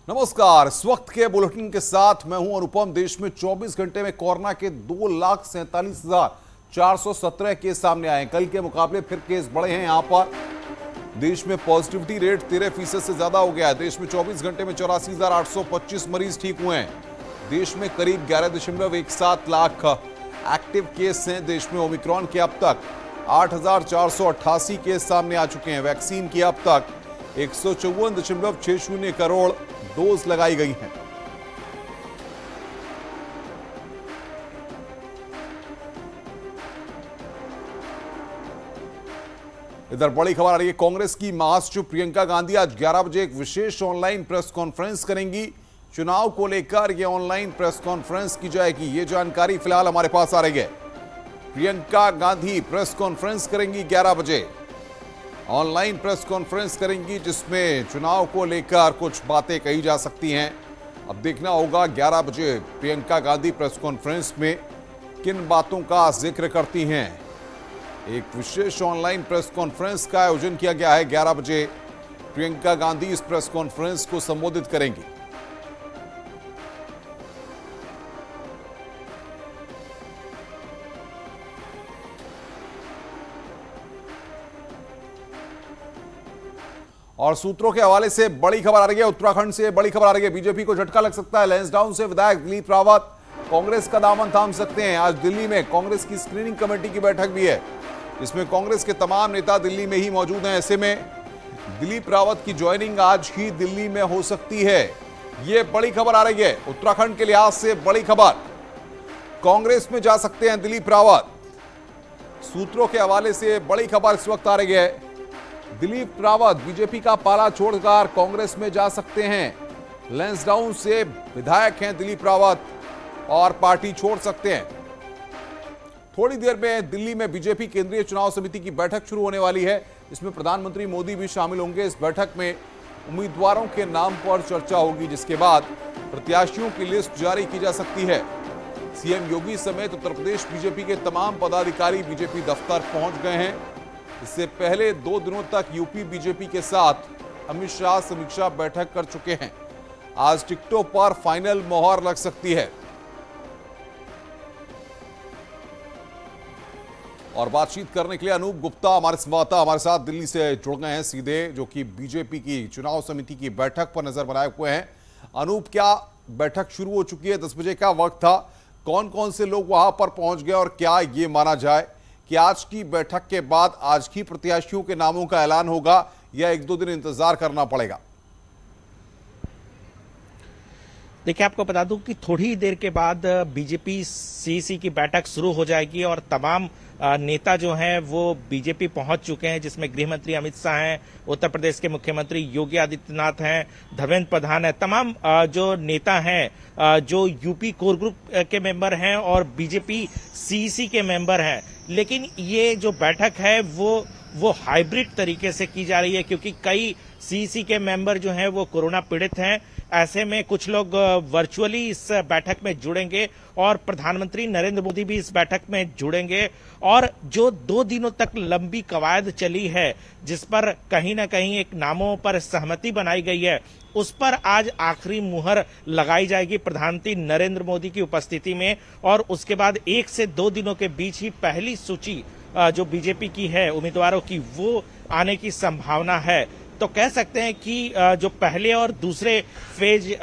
नमस्कार। इस वक्त के बुलेटिन के साथ मैं हूं अनुपम। देश में 24 घंटे में कोरोना के 2,47,417 केस सामने आए। कल के मुकाबले फिर केस बढ़े हैं। यहां पर देश में पॉजिटिविटी रेट 13% से ज्यादा हो गया है। देश में 24 घंटे में 84,825 मरीज ठीक हुए हैं। देश में करीब 11.17 लाख एक्टिव केस हैं। देश में ओमिक्रॉन के अब तक 8,488 केस सामने आ चुके हैं। वैक्सीन की अब तक 154.60 करोड़ डोज लगाई गई हैं। इधर बड़ी खबर आ रही है। कांग्रेस की महासचिव प्रियंका गांधी आज 11 बजे एक विशेष ऑनलाइन प्रेस कॉन्फ्रेंस करेंगी। चुनाव को लेकर यह ऑनलाइन प्रेस कॉन्फ्रेंस की जाएगी। यह जानकारी फिलहाल हमारे पास आ रही है। प्रियंका गांधी प्रेस कॉन्फ्रेंस करेंगी 11 बजे। ऑनलाइन प्रेस कॉन्फ्रेंस करेंगी जिसमें चुनाव को लेकर कुछ बातें कही जा सकती हैं। अब देखना होगा 11 बजे प्रियंका गांधी प्रेस कॉन्फ्रेंस में किन बातों का जिक्र करती हैं। एक विशेष ऑनलाइन प्रेस कॉन्फ्रेंस का आयोजन किया गया है। 11 बजे प्रियंका गांधी इस प्रेस कॉन्फ्रेंस को संबोधित करेंगी। और सूत्रों के हवाले से बड़ी खबर आ रही है। उत्तराखंड से बड़ी खबर आ रही है। बीजेपी को झटका लग सकता है। लैंसडाउन से विधायक दिलीप रावत कांग्रेस का दामन थाम सकते हैं। आज दिल्ली में कांग्रेस की स्क्रीनिंग कमेटी की बैठक भी है, जिसमें कांग्रेस के तमाम नेता दिल्ली में ही मौजूद हैं। ऐसे में दिलीप रावत की ज्वाइनिंग आज ही दिल्ली में हो सकती है। यह बड़ी खबर आ रही है। उत्तराखंड के लिहाज से बड़ी खबर। कांग्रेस में जा सकते हैं दिलीप रावत। सूत्रों के हवाले से बड़ी खबर इस वक्त आ रही है। दिलीप रावत बीजेपी का पाला छोड़कर कांग्रेस में जा सकते हैं। लैंसडाउन से विधायक हैं दिलीप रावत और पार्टी छोड़ सकते हैं। थोड़ी देर में दिल्ली में बीजेपी केंद्रीय चुनाव समिति की बैठक शुरू होने वाली है। इसमें प्रधानमंत्री मोदी भी शामिल होंगे। इस बैठक में उम्मीदवारों के नाम पर चर्चा होगी, जिसके बाद प्रत्याशियों की लिस्ट जारी की जा सकती है। सीएम योगी समेत उत्तर प्रदेश बीजेपी के तमाम पदाधिकारी बीजेपी दफ्तर पहुंच गए हैं। इससे पहले 2 दिनों तक यूपी बीजेपी के साथ अमित शाह समीक्षा बैठक कर चुके हैं। आज टिकटों पर फाइनल मोहर लग सकती है। और बातचीत करने के लिए अनूप गुप्ता हमारे संवाददाता हमारे साथ दिल्ली से जुड़ गए हैं सीधे, जो कि बीजेपी की चुनाव समिति की बैठक पर नजर बनाए हुए हैं। अनूप, क्या बैठक शुरू हो चुकी है? 10 बजे का वक्त था। कौन कौन से लोग वहां पर पहुंच गए और क्या ये माना जाए कि आज की बैठक के बाद आज की प्रत्याशियों के नामों का ऐलान होगा या 1-2 दिन इंतजार करना पड़ेगा? देखिए, आपको बता दूं कि थोड़ी देर के बाद बीजेपी सीईसी की बैठक शुरू हो जाएगी और तमाम नेता जो हैं वो बीजेपी पहुंच चुके हैं, जिसमें गृह मंत्री अमित शाह हैं, उत्तर प्रदेश के मुख्यमंत्री योगी आदित्यनाथ हैं, धर्मेंद्र प्रधान है। तमाम जो नेता हैं जो यूपी कोर ग्रुप के मेंबर हैं और बीजेपी सीईसी के मेंबर हैं। लेकिन ये जो बैठक है वो हाइब्रिड तरीके से की जा रही है, क्योंकि कई सीईसी के मेंबर जो हैं वो कोरोना पीड़ित हैं। ऐसे में कुछ लोग वर्चुअली इस बैठक में जुड़ेंगे और प्रधानमंत्री नरेंद्र मोदी भी इस बैठक में जुड़ेंगे। और जो 2 दिनों तक लंबी कवायद चली है, जिस पर कहीं ना कहीं एक नामों पर सहमति बनाई गई है, उस पर आज आखिरी मुहर लगाई जाएगी प्रधानमंत्री नरेंद्र मोदी की उपस्थिति में। और उसके बाद 1 से 2 दिनों के बीच ही पहली सूची जो बीजेपी की है उम्मीदवारों की, वो आने की संभावना है। तो कह सकते हैं कि जो पहले और दूसरे फेज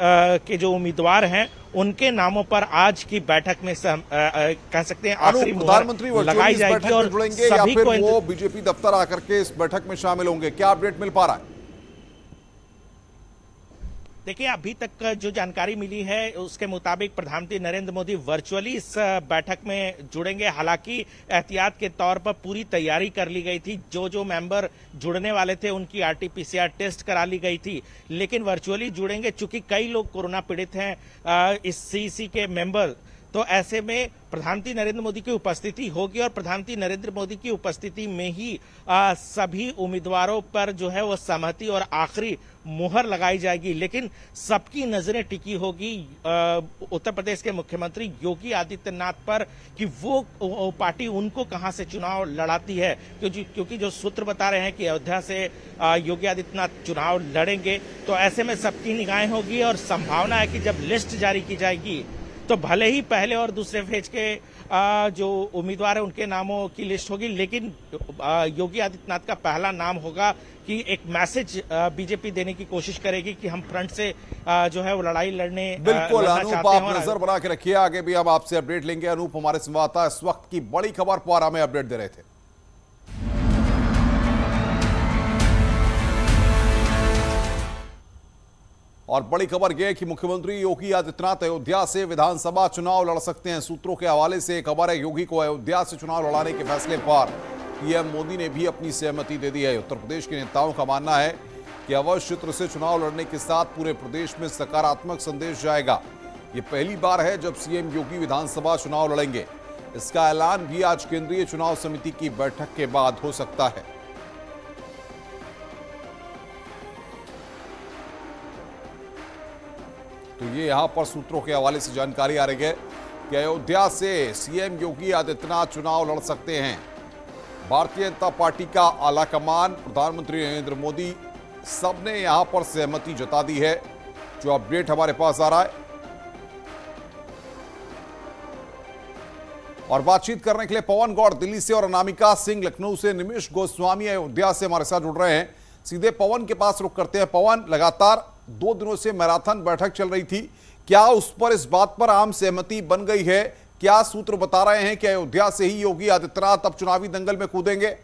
के जो उम्मीदवार हैं उनके नामों पर आज की बैठक में कह सकते हैं आखिरी प्रधानमंत्री लगाई जाएगी और जुड़ेंगे या फिर वो बीजेपी दफ्तर आकर के इस बैठक में शामिल होंगे? क्या अपडेट मिल पा रहा है? देखिए, अभी तक जो जानकारी मिली है उसके मुताबिक प्रधानमंत्री नरेंद्र मोदी वर्चुअली इस बैठक में जुड़ेंगे। हालांकि एहतियात के तौर पर पूरी तैयारी कर ली गई थी। जो मेंबर जुड़ने वाले थे उनकी आरटी-पीसीआर टेस्ट करा ली गई थी, लेकिन वर्चुअली जुड़ेंगे। चूंकि कई लोग कोरोना पीड़ित हैं इस सीईसी के मेंबर, तो ऐसे में प्रधानमंत्री नरेंद्र मोदी की उपस्थिति होगी और प्रधानमंत्री नरेंद्र मोदी की उपस्थिति में ही सभी उम्मीदवारों पर जो है वो सहमति और आखिरी मुहर लगाई जाएगी। लेकिन सबकी नजरें टिकी होगी उत्तर प्रदेश के मुख्यमंत्री योगी आदित्यनाथ पर कि वो पार्टी उनको कहां से चुनाव लड़ाती है, क्योंकि जो सूत्र बता रहे हैं कि अयोध्या से योगी आदित्यनाथ चुनाव लड़ेंगे। तो ऐसे में सबकी निगाहें होगी और संभावना है कि जब लिस्ट जारी की जाएगी तो भले ही पहले और दूसरे फेज के जो उम्मीदवार है उनके नामों की लिस्ट होगी, लेकिन योगी आदित्यनाथ का पहला नाम होगा कि एक मैसेज बीजेपी देने की कोशिश करेगी कि हम फ्रंट से जो है वो लड़ाई लड़ने बिल्कुल। अनूप, आप नजर बना के रखिए, आगे भी हम आपसे अपडेट लेंगे। अनूप हमारे संवाददाता इस वक्त की बड़ी खबर पर हमें अपडेट दे रहे थे। और बड़ी खबर यह है कि मुख्यमंत्री योगी आदित्यनाथ अयोध्या से विधानसभा चुनाव लड़ सकते हैं। सूत्रों के हवाले से खबर है, योगी को अयोध्या से चुनाव लड़ाने के फैसले पर पीएम मोदी ने भी अपनी सहमति दे दी है। उत्तर प्रदेश के नेताओं का मानना है कि अवध क्षेत्र से चुनाव लड़ने के साथ पूरे प्रदेश में सकारात्मक संदेश जाएगा। ये पहली बार है जब सीएम योगी विधानसभा चुनाव लड़ेंगे। इसका ऐलान भी आज केंद्रीय चुनाव समिति की बैठक के बाद हो सकता है। तो ये यहां पर सूत्रों के हवाले से जानकारी आ रही है कि अयोध्या से सीएम योगी आदित्यनाथ चुनाव लड़ सकते हैं। भारतीय जनता पार्टी का आलाकमान, प्रधानमंत्री नरेंद्र मोदी, सबने यहां पर सहमति जता दी है। जो अपडेट हमारे पास आ रहा है और बातचीत करने के लिए पवन गौड़ दिल्ली से और अनामिका सिंह लखनऊ से, निमिष गोस्वामी अयोध्या से हमारे साथ जुड़ रहे हैं। सीधे पवन के पास रुख करते हैं। पवन, लगातार 2 दिनों से मैराथन बैठक चल रही थी, क्या उस पर इस बात पर आम सहमति बन गई है? क्या सूत्र बता रहे हैं कि अयोध्या से ही योगी आदित्यनाथ अब चुनावी दंगल में कूदेंगे?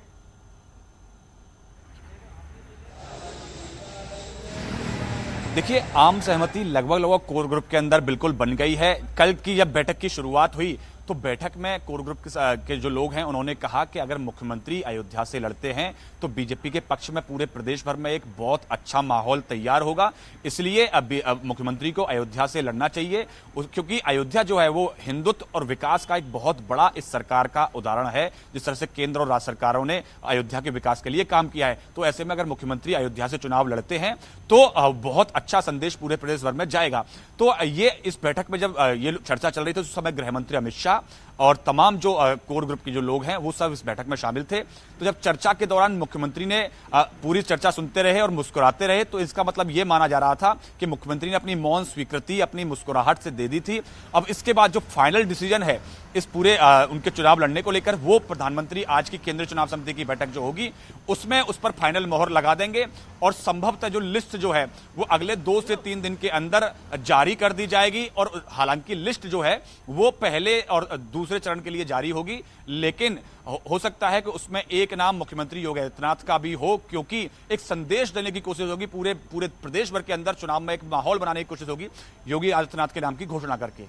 देखिए, आम सहमति लगभग कोर ग्रुप के अंदर बिल्कुल बन गई है। कल की जब बैठक की शुरुआत हुई तो बैठक में कोर ग्रुप के जो लोग हैं उन्होंने कहा कि अगर मुख्यमंत्री अयोध्या से लड़ते हैं तो बीजेपी के पक्ष में पूरे प्रदेश भर में एक बहुत अच्छा माहौल तैयार होगा। इसलिए अब मुख्यमंत्री को अयोध्या से लड़ना चाहिए, क्योंकि अयोध्या जो है वो हिंदुत्व और विकास का एक बहुत बड़ा इस सरकार का उदाहरण है। जिस तरह से केंद्र और राज्य सरकारों ने अयोध्या के विकास के लिए काम किया है, तो ऐसे में अगर मुख्यमंत्री अयोध्या से चुनाव लड़ते हैं तो बहुत अच्छा संदेश पूरे प्रदेश भर में जाएगा। तो ये इस बैठक में जब ये चर्चा चल रही थी उस समय गृह मंत्री अमित शाह और तमाम जो कोर ग्रुप के जो लोग हैं वो सब इस बैठक में शामिल थे। तो जब चर्चा के दौरान मुख्यमंत्री ने पूरी चर्चा सुनते रहे और मुस्कुराते रहे, तो इसका मतलब ये माना जा रहा था कि मुख्यमंत्री ने अपनी मौन स्वीकृति अपनी मुस्कुराहट से दे दी थी। अब इसके बाद जो फाइनल डिसीजन है इस पूरे उनके चुनाव लड़ने को लेकर, वो प्रधानमंत्री आज की केंद्रीय चुनाव समिति की बैठक जो होगी उसमें उस पर फाइनल मोहर लगा देंगे और संभवतः जो लिस्ट जो है वो अगले 2 से 3 दिन के अंदर जारी कर दी जाएगी। और हालांकि लिस्ट जो है वो पहले और दूसरे चरण के लिए जारी होगी, लेकिन हो सकता है कि उसमें एक नाम मुख्यमंत्री योगी आदित्यनाथ का भी हो, क्योंकि एक संदेश देने की कोशिश होगी पूरे प्रदेश भर के अंदर, चुनाव में एक माहौल बनाने की कोशिश होगी योगी आदित्यनाथ के नाम की घोषणा करके।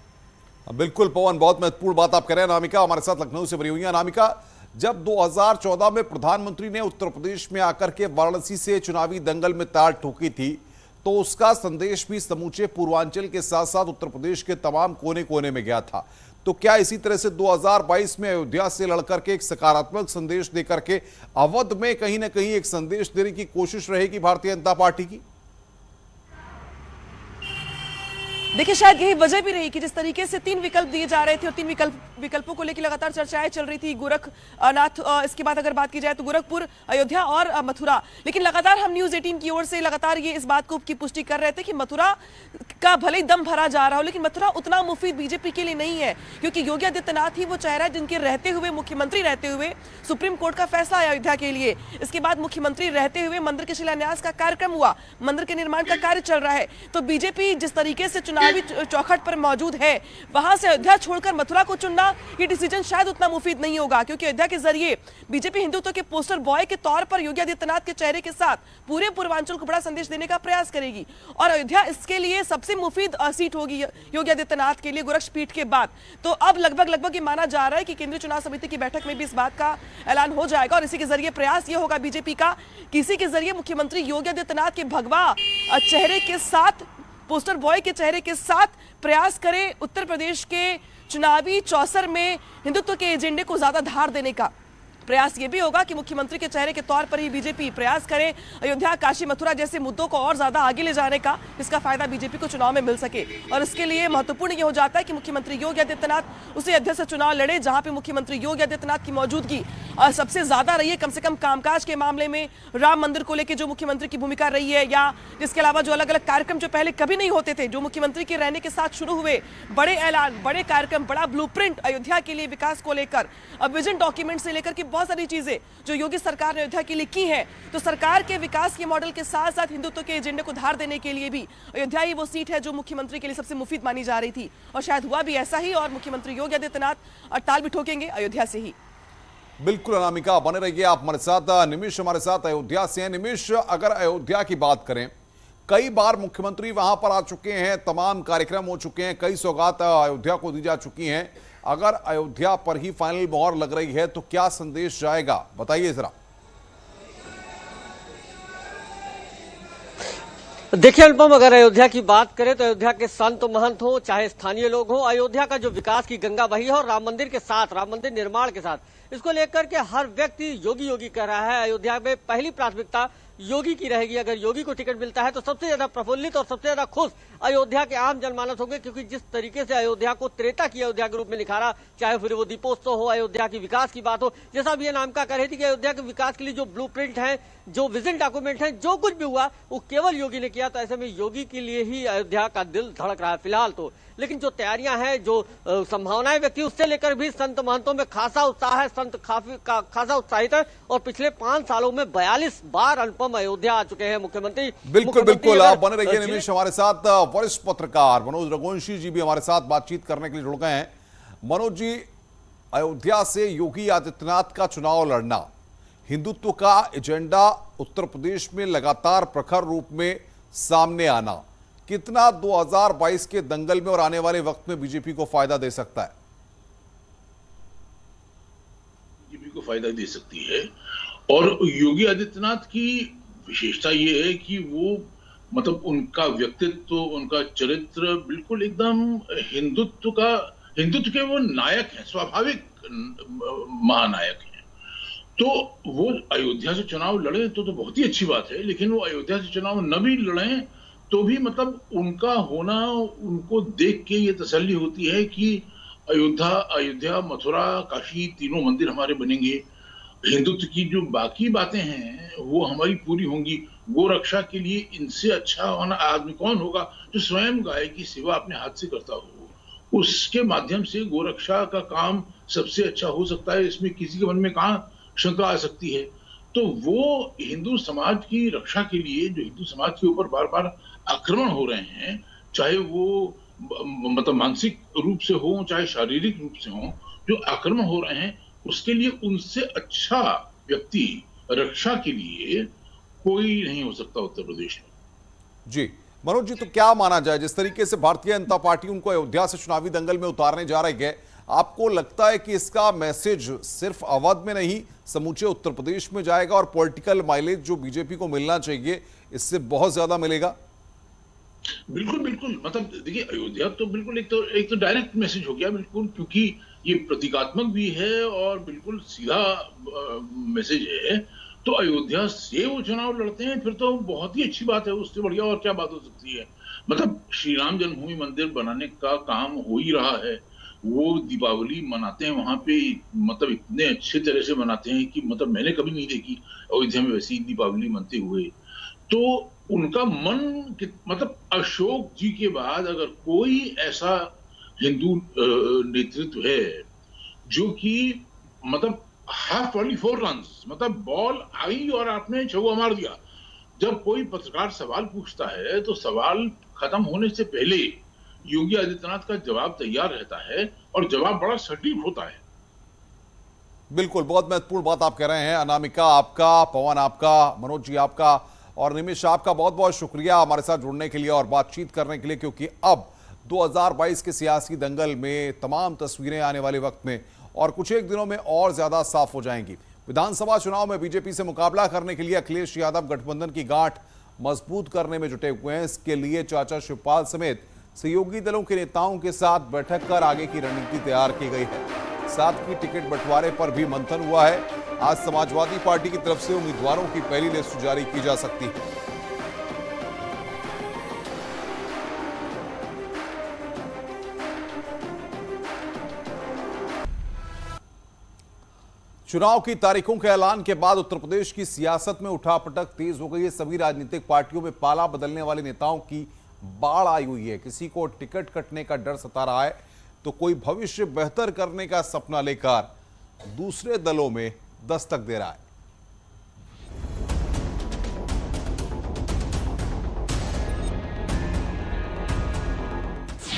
बिल्कुल पवन, बहुत महत्वपूर्ण बात आप कह रहे हैं। अनामिका हमारे साथ लखनऊ से बनी हुई है। अनामिका, जब 2014 में प्रधानमंत्री ने उत्तर प्रदेश में आकर के वाराणसी से चुनावी दंगल में ताल ठोकी थी, तो उसका संदेश भी समूचे पूर्वांचल के साथ साथ उत्तर प्रदेश के तमाम कोने कोने में गया था। तो क्या इसी तरह से 2022 में अयोध्या से लड़कर के एक सकारात्मक संदेश देकर के अवध में कहीं ना कहीं एक संदेश देने की कोशिश रहेगी भारतीय जनता पार्टी की? देखिए, शायद यही वजह भी रही कि जिस तरीके से 3 विकल्प दिए जा रहे थे और 3 विकल्पों को लेकर लगातार चर्चाएं चल रही थी, गोरखनाथ, इसके बाद अगर बात की जाए तो गोरखपुर, अयोध्या और मथुरा। लेकिन लगातार हम न्यूज 18 की ओर से लगातार ये इस बात को की पुष्टि कर रहे थे कि मथुरा का भले ही दम भरा जा रहा हो, लेकिन मथुरा उतना मुफीद बीजेपी के लिए नहीं है, क्योंकि योगी आदित्यनाथ ही वो चेहरा है जिनके रहते हुए, मुख्यमंत्री रहते हुए सुप्रीम कोर्ट का फैसला आया अयोध्या के लिए। इसके बाद मुख्यमंत्री रहते हुए मंदिर के शिलान्यास का कार्यक्रम हुआ, मंदिर के निर्माण का कार्य चल रहा है। तो बीजेपी जिस तरीके से चौखट पर मौजूद है, वहां से अयोध्या छोड़कर मथुरा को चुनना ये डिसीजन शायद उतना मुफीद नहीं होगा, क्योंकि अयोध्या के जरिए बीजेपी हिंदुत्व के पोस्टर बॉय के तौर पर योगी आदित्यनाथ के चेहरे के साथ पूरे पूर्वांचल को बड़ा संदेश देने का प्रयास करेगी और अयोध्या इसके लिए सबसे मुफीद सीट होगी योगी आदित्यनाथ के लिए गोरक्ष पीठ के बाद। तो अब लगभग ये माना जा रहा है कि केंद्रीय चुनाव समिति की बैठक में भी इस बात का ऐलान हो जाएगा और इसी के जरिए प्रयास यह होगा बीजेपी का, किसी के जरिए मुख्यमंत्री योगी आदित्यनाथ के भगवा चेहरे के साथ, पोस्टर बॉय के चेहरे के साथ प्रयास करे उत्तर प्रदेश के चुनावी चौसर में हिंदुत्व के एजेंडे को ज्यादा धार देने का प्रयास ये भी होगा कि मुख्यमंत्री के चेहरे के तौर पर ही बीजेपी प्रयास करे अयोध्या, काशी, मथुरा जैसे मुद्दों को और ज्यादा आगे ले जाने का, इसका फायदा बीजेपी को चुनाव में मिल सके। और इसके लिए महत्वपूर्ण ये हो जाता है कि मुख्यमंत्री योगी आदित्यनाथ उसी अध्यक्ष से चुनाव लड़े जहां पे मुख्यमंत्री योगी आदित्यनाथ की मौजूदगी सबसे ज्यादा रही है, कम से कम कामकाज के मामले में, राम मंदिर को लेकर जो मुख्यमंत्री की भूमिका रही है, या इसके अलावा जो अलग अलग कार्यक्रम जो पहले कभी नहीं होते थे, जो मुख्यमंत्री के रहने के साथ शुरू हुए, बड़े ऐलान, बड़े कार्यक्रम, बड़ा ब्लूप्रिंट अयोध्या के लिए विकास को लेकर, विजन डॉक्यूमेंट से लेकर की बहुत सारी चीजें जो योगी सरकार ने अयोध्या के लिए की है। तो सरकार के विकास के मॉडल के साथ साथ हिंदुत्व के एजेंडे को धार देने के लिए भी अयोध्या ही वो सीट है जो मुख्यमंत्री के लिए सबसे मुफीद मानी जा रही थी, और शायद हुआ भी ऐसा ही, और मुख्यमंत्री योगी आदित्यनाथ ताल भी ठोकेंगे अयोध्या से ही। बिल्कुल अनामिका, बने रहिए आप हमारे साथ। निमिष हमारे साथ अयोध्या से हैं। निमिष, अगर अयोध्या की बात करें, कई बार मुख्यमंत्री वहां पर आ चुके हैं, तमाम कार्यक्रम हो चुके हैं, कई सौगात अयोध्या को दी जा चुकी हैं। अगर अयोध्या पर ही फाइनल मोहर लग रही है तो क्या संदेश जाएगा, बताइए जरा। देखिए अनुपम, अगर अयोध्या की बात करें तो अयोध्या के संत महंत हो, चाहे स्थानीय लोग हो, अयोध्या का जो विकास की गंगा बही है और राम मंदिर के साथ, राम मंदिर निर्माण के साथ, इसको लेकर के हर व्यक्ति योगी योगी कर रहा है। अयोध्या में पहली प्राथमिकता योगी की रहेगी। अगर योगी को टिकट मिलता है तो सबसे ज्यादा प्रफुल्लित और सबसे ज्यादा खुश अयोध्या के आम जनमानस होंगे, क्योंकि जिस तरीके से अयोध्या को त्रेता की अयोध्या के रूप में निखारा, चाहे फिर वो दीपोत्सव हो, अयोध्या की विकास की बात हो, जैसा भी अनामिका कह रही थी कि अयोध्या के विकास के लिए जो ब्लूप्रिंट है, जो विजन डॉक्यूमेंट है, जो कुछ भी हुआ वो केवल योगी ने किया। तो ऐसे में योगी के लिए ही अयोध्या का दिल धड़क रहा है फिलहाल तो। लेकिन जो तैयारियां हैं, जो संभावनाएं व्यक्त हुई, उससे लेकर भी संत महंतों में खासा उत्साह है, संत खासा उत्साहित है। और पिछले 5 सालों में 42 बार अनुपम अयोध्या आ चुके हैं मुख्यमंत्री। बिल्कुल बिल्कुल, आप बने रहिए निमिष हमारे साथ। वरिष्ठ पत्रकार मनोज रघुवंशी जी भी हमारे साथ बातचीत करने के लिए जुड़ गए हैं। मनोज जी, अयोध्या से योगी आदित्यनाथ का चुनाव लड़ना, हिंदुत्व का एजेंडा उत्तर प्रदेश में लगातार प्रखर रूप में सामने आना, कितना 2022 के दंगल में और आने वाले वक्त में बीजेपी को फायदा दे सकता है? बीजेपी को फायदा दे सकती है। और योगी आदित्यनाथ की विशेषता ये है कि वो मतलब उनका व्यक्तित्व, उनका चरित्र बिल्कुल एकदम हिंदुत्व के वो नायक हैं, स्वाभाविक महानायक हैं। तो वो अयोध्या से चुनाव लड़े तो बहुत ही अच्छी बात है, लेकिन वो अयोध्या से चुनाव न भी लड़े तो भी मतलब उनका होना, उनको देख के ये तसल्ली होती है कि अयोध्या, मथुरा, काशी तीनों मंदिर हमारे बनेंगे। हिंदुत्व की जो बाकी बातें हैं वो हमारी पूरी होंगी। गो रक्षा के लिए इनसे अच्छा होना आदमी कौन होगा जो स्वयं गाय की सेवा अपने हाथ से करता हो। उसके माध्यम से गो रक्षा का काम सबसे अच्छा हो सकता है, इसमें किसी के मन में कहां शंका आ सकती है। तो वो हिंदू समाज की रक्षा के लिए, जो हिंदू समाज के ऊपर बार बार आक्रमण हो रहे हैं, चाहे वो मतलब मानसिक रूप से हो, चाहे शारीरिक रूप से हो, जो आक्रमण हो रहे हैं, उसके लिए उनसे अच्छा व्यक्ति रक्षा के लिए कोई नहीं हो सकता उत्तर प्रदेश में। जी मनोज जी, तो क्या माना जाए, जिस तरीके से भारतीय जनता पार्टी उनको अयोध्या से चुनावी दंगल में उतारने जा रही है, आपको लगता है कि इसका मैसेज सिर्फ अवध में नहीं समूचे उत्तर प्रदेश में जाएगा और पॉलिटिकल माइलेज जो बीजेपी को मिलना चाहिए इससे बहुत ज्यादा मिलेगा? बिल्कुल बिल्कुल, मतलब देखिए अयोध्या तो बिल्कुल एक तो डायरेक्ट मैसेज हो गया बिल्कुल, क्योंकि ये प्रतीकात्मक भी है और बिल्कुल सीधा मैसेज है। तो अयोध्या से वो चुनाव लड़ते हैं फिर तो बहुत ही अच्छी बात है, उससे बढ़िया और क्या बात हो सकती है। मतलब श्री राम जन्मभूमि मंदिर बनाने का काम हो ही रहा है, वो दीपावली मनाते हैं वहां पे, मतलब इतने अच्छे तरह से मनाते हैं कि मतलब मैंने कभी नहीं देखी अयोध्या में वैसी दीपावली मनते हुए। तो उनका मन मतलब अशोक जी के बाद अगर कोई ऐसा हिंदू नेतृत्व है जो कि मतलब हाफ 44 रन, मतलब बॉल आई और आपने चौका मार दिया। जब कोई पत्रकार सवाल पूछता है तो सवाल खत्म होने से पहले योगी आदित्यनाथ का जवाब तैयार रहता है और जवाब बड़ा सटीक होता है। बिल्कुल, बहुत महत्वपूर्ण बात आप कह रहे हैं। अनामिका आपका, पवन आपका, मनोज जी आपका और निमिष आपका बहुत बहुत शुक्रिया हमारे साथ जुड़ने के लिए और बातचीत करने के लिए, क्योंकि अब 2022 के सियासी दंगल में तमाम तस्वीरें आने वाले वक्त में और कुछ एक दिनों में और ज्यादा साफ हो जाएंगी। विधानसभा चुनाव में बीजेपी से मुकाबला करने के लिए अखिलेश यादव गठबंधन की गांठ मजबूत करने में जुटे हुए हैं। इसके लिए चाचा शिवपाल समेत सहयोगी दलों के नेताओं के साथ बैठक कर आगे की रणनीति तैयार की गई है। साथ ही टिकट बंटवारे पर भी मंथन हुआ है। आज समाजवादी पार्टी की तरफ से उम्मीदवारों की पहली लिस्ट जारी की जा सकती है। चुनाव की तारीखों के ऐलान के बाद उत्तर प्रदेश की सियासत में उठापटक तेज हो गई है। सभी राजनीतिक पार्टियों में पाला बदलने वाले नेताओं की बाढ़ आई हुई है। किसी को टिकट कटने का डर सता रहा है तो कोई भविष्य बेहतर करने का सपना लेकर दूसरे दलों में दस्तक दे रहा है।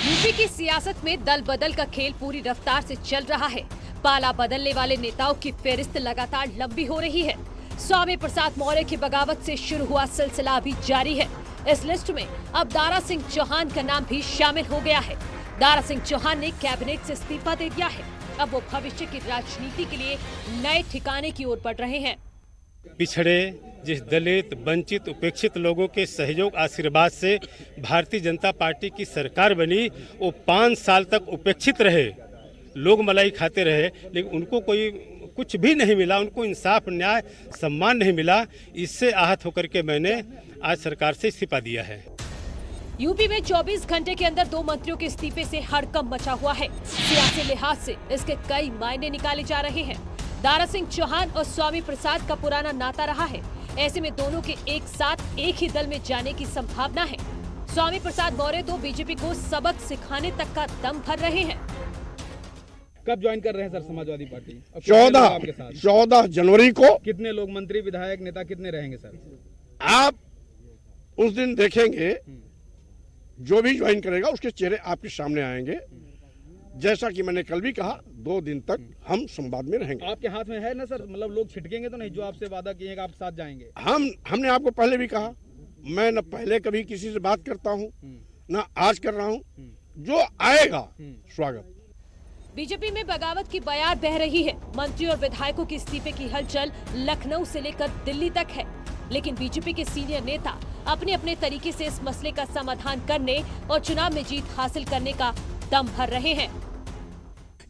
यूपी की सियासत में दल बदल का खेल पूरी रफ्तार से चल रहा है। पाला बदलने वाले नेताओं की फेहरिस्त लगातार लंबी हो रही है। स्वामी प्रसाद मौर्य की बगावत से शुरू हुआ सिलसिला अभी जारी है। इस लिस्ट में अब दारा सिंह चौहान का नाम भी शामिल हो गया है। दारा सिंह चौहान ने कैबिनेट से इस्तीफा दे दिया है। अब वो भविष्य की राजनीति के लिए नए ठिकाने की ओर बढ़ रहे हैं। पिछड़े, जिस दलित, वंचित, उपेक्षित लोगों के सहयोग आशीर्वाद से भारतीय जनता पार्टी की सरकार बनी, वो 5 साल तक उपेक्षित रहे, लोग मलाई खाते रहे, लेकिन उनको कोई कुछ भी नहीं मिला, उनको इंसाफ, न्याय, सम्मान नहीं मिला। इससे आहत होकर के मैंने आज सरकार से इस्तीफा दिया है। यूपी में 24 घंटे के अंदर 2 मंत्रियों के इस्तीफे से हड़कंप मचा हुआ है। सियासी लिहाज से इसके कई मायने निकाले जा रहे हैं। दारा सिंह चौहान और स्वामी प्रसाद का पुराना नाता रहा है। ऐसे में दोनों के एक साथ एक ही दल में जाने की संभावना है। स्वामी प्रसाद मौर्य तो बीजेपी को सबक सिखाने तक का दम भर रहे हैं। कब ज्वाइन कर रहे हैं सर समाजवादी पार्टी? 14 जनवरी को। कितने लोग, मंत्री, विधायक, नेता कितने रहेंगे सर? आप उस दिन देखेंगे, जो भी ज्वाइन करेगा उसके चेहरे आपके सामने आएंगे। जैसा कि मैंने कल भी कहा, 2 दिन तक हम संवाद में रहेंगे। आपके हाथ में है ना सर, मतलब लोग छिटकेंगे तो नहीं, जो आपसे वादा किए आप साथ जाएंगे? हमने आपको पहले भी कहा, मैं न पहले कभी किसी से बात करता हूँ न आज कर रहा हूँ। जो आएगा स्वागत। बीजेपी में बगावत की बयार बह रही है। मंत्री और विधायकों के इस्तीफे की हलचल लखनऊ से लेकर दिल्ली तक है, लेकिन बीजेपी के सीनियर नेता अपने अपने तरीके से इस मसले का समाधान करने और चुनाव में जीत हासिल करने का दम भर रहे हैं।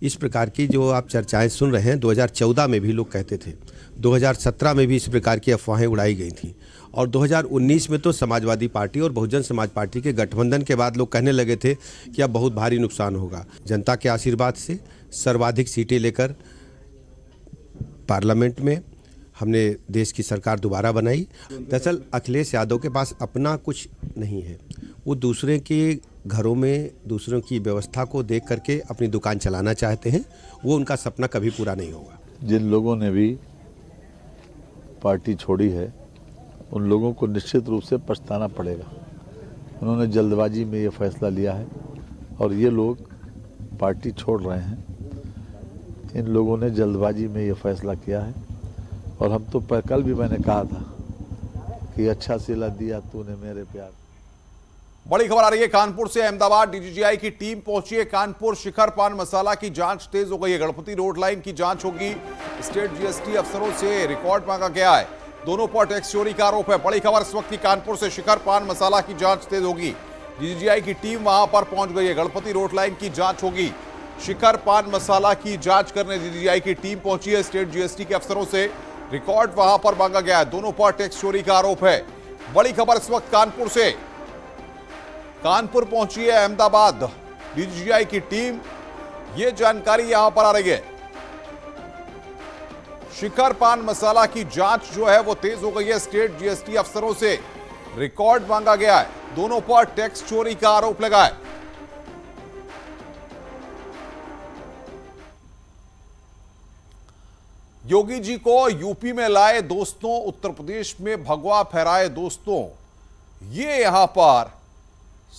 इस प्रकार की जो आप चर्चाएं सुन रहे हैं, 2014 में भी लोग कहते थे, 2017 में भी इस प्रकार की अफवाहें उड़ाई गई थी, और 2019 में तो समाजवादी पार्टी और बहुजन समाज पार्टी के गठबंधन के बाद लोग कहने लगे थे कि अब बहुत भारी नुकसान होगा। जनता के आशीर्वाद से सर्वाधिक सीटें लेकर पार्लियामेंट में हमने देश की सरकार दोबारा बनाई। दरअसल अखिलेश यादव के पास अपना कुछ नहीं है, वो दूसरे के घरों में दूसरों की व्यवस्था को देख करके अपनी दुकान चलाना चाहते हैं। वो उनका सपना कभी पूरा नहीं होगा। जिन लोगों ने भी पार्टी छोड़ी है, उन लोगों को निश्चित रूप से पछताना पड़ेगा। उन्होंने जल्दबाजी में ये फैसला लिया है और ये लोग पार्टी छोड़ रहे हैं। इन लोगों ने जल्दबाजी में ये फैसला किया है, और हम तो कल भी मैंने कहा था कि अच्छा सिला दिया तूने मेरे प्यार। बड़ी खबर आ रही है कानपुर से। अहमदाबाद डीजीजीआई की टीम पहुंची है कानपुर। शिखर पान मसाला की जांच तेज हो गई है। गणपति रोड लाइन की जांच होगी। स्टेट जीएसटी अफसरों से रिकॉर्ड मांगा गया है। दोनों पर टैक्स चोरी का आरोप है। बड़ी खबर इस वक्त की कानपुर से। शिखर पान मसाला की जांच तेज होगी। डीजीजीआई की टीम वहां पर पहुंच गई है। गणपति रोड लाइन की जांच होगी। शिखर पान मसाला की जांच करने डीजीजीआई की टीम पहुंची है। स्टेट जीएसटी के अफसरों से रिकॉर्ड वहां पर मांगा गया है। दोनों पर टैक्स चोरी का आरोप है। बड़ी खबर इस वक्त कानपुर से। कानपुर पहुंची है अहमदाबाद डीजीजीआई की टीम। यह जानकारी यहां पर आ रही है। शिखर पान मसाला की जांच जो है वो तेज हो गई है। स्टेट जीएसटी अफसरों से रिकॉर्ड मांगा गया है। दोनों पर टैक्स चोरी का आरोप लगा है। योगी जी को यूपी में लाए दोस्तों, उत्तर प्रदेश में भगवा फहराए दोस्तों, ये यहां पर